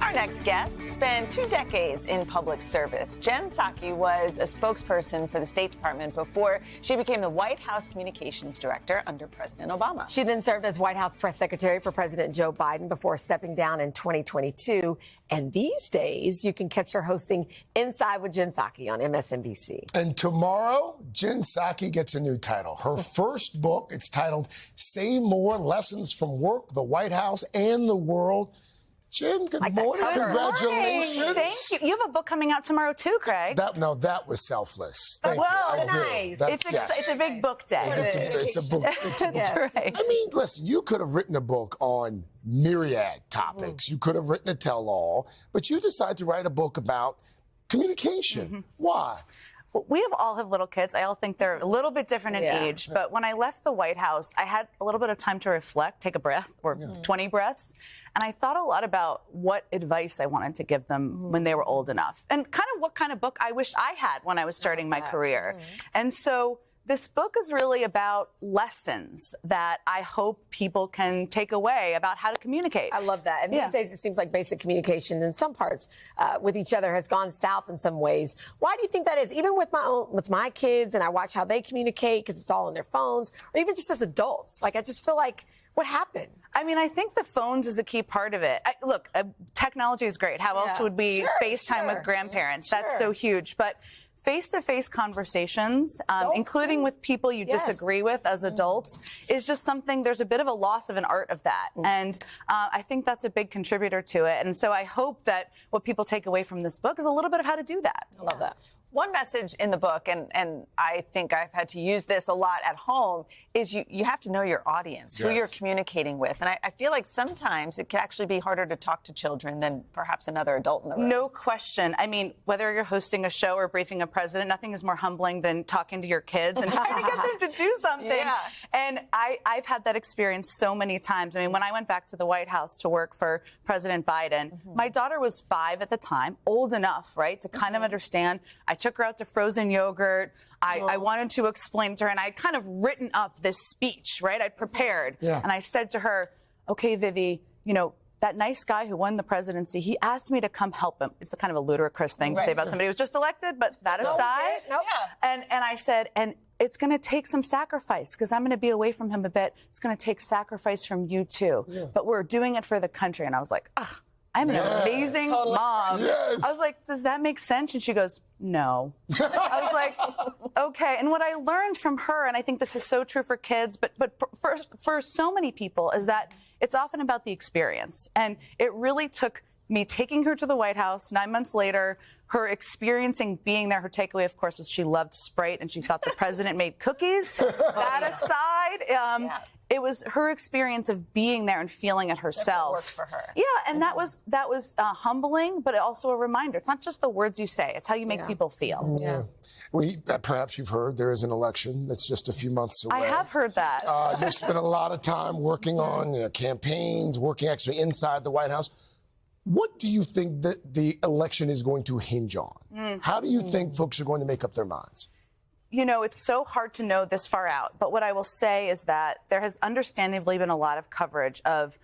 Our next guest spent 2 decades in public service. Jen Psaki was a spokesperson for the State Department before she became the White House Communications Director under President Obama. She then served as White House Press Secretary for President Joe Biden before stepping down in 2022. And these days, you can catch her hosting Inside with Jen Psaki on MSNBC. And tomorrow, Jen Psaki gets a new title. Her first book, it's titled Say More, Lessons from Work, the White House, and the World. Jen, good morning. Congratulations. Morning. Thank you. You have a book coming out tomorrow, too, Craig. That was selfless. Thank well, you. Nice. It's a big book day. It's a book. That's right. I mean, listen, you could have written a book on myriad topics. You could have written a tell-all, but you decided to write a book about communication. Why? We all have little kids. I all think they're a little bit different in age. But when I left the White House, I had a little bit of time to reflect, take a breath, or 20 breaths. And I thought a lot about what advice I wanted to give them when they were old enough. And kind of what kind of book I wish I had when I was starting my career. And so this book is really about lessons that I hope people can take away about how to communicate. I love that. And these days, it seems like basic communication in some parts with each other has gone south in some ways. Why do you think that is? Even with my kids, and I watch how they communicate because it's all on their phones, or even just as adults. Like, I just feel like, what happened? I mean, I think the phones is a key part of it. Look, technology is great. How else would we FaceTime with grandparents? That's so huge. But face-to-face conversations, including with people you disagree with as adults, is just something, there's a bit of a loss of an art of that. And I think that's a big contributor to it. And so I hope that what people take away from this book is a little bit of how to do that. I love that. One message in the book, and I think I've had to use this a lot at home, is you have to know your audience, who you're communicating with. And I feel like sometimes it can actually be harder to talk to children than perhaps another adult in the room. No question. I mean, whether you're hosting a show or briefing a president, nothing is more humbling than talking to your kids and trying to get them to do something. And I've had that experience so many times. I mean, when I went back to the White House to work for President Biden, my daughter was 5 at the time, old enough, right, to kind of understand. I took her out to frozen yogurt. I wanted to explain to her, and I'd kind of written up this speech, right? I'd prepared. And I said to her, okay, Vivi, you know, that nice guy who won the presidency, he asked me to come help him. It's a kind of a ludicrous thing to say about somebody who was just elected, but that aside. And I said, and it's going to take some sacrifice because I'm going to be away from him a bit. It's going to take sacrifice from you, too. But we're doing it for the country. And I was like, ugh. I'm an amazing mom. I was like, does that make sense? And she goes, no. I was like, okay. And what I learned from her, and I think this is so true for kids, but for so many people, is that it's often about the experience. And it really took me taking her to the White House 9 months later, her experiencing being there. Her takeaway, of course, was she loved Sprite and she thought the president made cookies. That aside, it was her experience of being there and feeling it herself. Worked for her. Yeah, and that was humbling, but also a reminder. It's not just the words you say; it's how you make people feel. Perhaps you've heard there is an election that's just a few months away. I have heard that. You've spent a lot of time working on campaigns, working actually inside the White House. What do you think that the election is going to hinge on? How do you think folks are going to make up their minds? You know, it's so hard to know this far out. But what I will say is that there has understandably been a lot of coverage of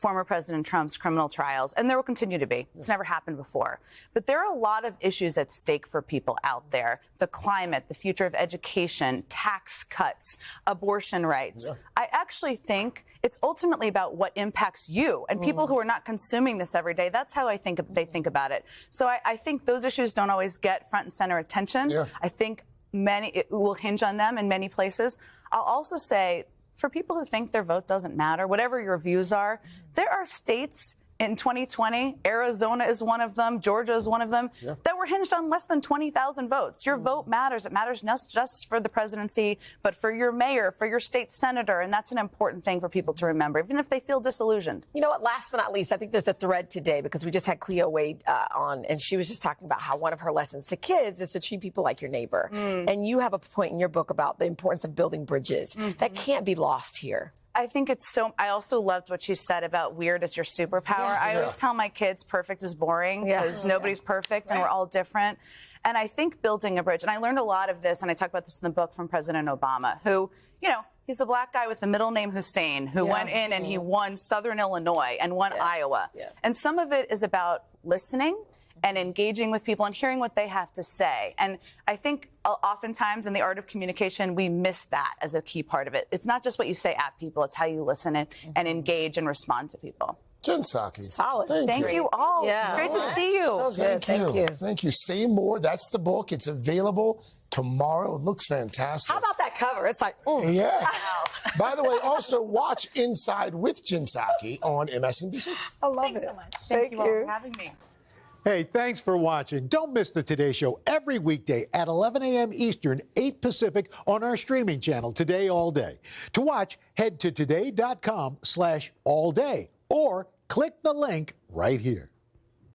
former President Trump's criminal trials, and there will continue to be. It's never happened before. But there are a lot of issues at stake for people out there. The climate, the future of education, tax cuts, abortion rights. I actually think it's ultimately about what impacts you and people who are not consuming this every day. That's how I think they think about it. So I think those issues don't always get front and center attention. I think it will hinge on them in many places. I'll also say, for people who think their vote doesn't matter, whatever your views are, there are states in 2020, Arizona is one of them, Georgia is one of them, that were hinged on less than 20,000 votes. Your vote matters. It matters not just for the presidency, but for your mayor, for your state senator, and that's an important thing for people to remember, even if they feel disillusioned. You know what, last but not least, I think there's a thread today because we just had Cleo Wade on, and she was just talking about how one of her lessons to kids is to treat people like your neighbor. And you have a point in your book about the importance of building bridges. That can't be lost here. I think it's so. I also loved what she said about weird is your superpower. I always tell my kids perfect is boring because nobody's perfect and we're all different. And I think building a bridge, and I learned a lot of this, and I talk about this in the book from President Obama, who, you know, He's a black guy with the middle name Hussein who went in and he won Southern Illinois and won Iowa. And some of it is about listening and engaging with people and hearing what they have to say. And I think oftentimes in the art of communication, we miss that as a key part of it. It's not just what you say at people, it's how you listen and engage and respond to people. Jen Psaki. Solid. Thank you all. Yeah. Great to see you. So good. Thank you. Thank you. Say More. That's the book. It's available tomorrow. It looks fantastic. How about that cover? It's like, Yes. By the way, also watch Inside with Jen Psaki on MSNBC. I love Thanks it. so much. Thank you all for having me. Hey, thanks for watching. Don't miss the Today Show every weekday at 11 a.m. Eastern, 8 Pacific on our streaming channel, Today All Day. To watch, head to today.com/allday or click the link right here.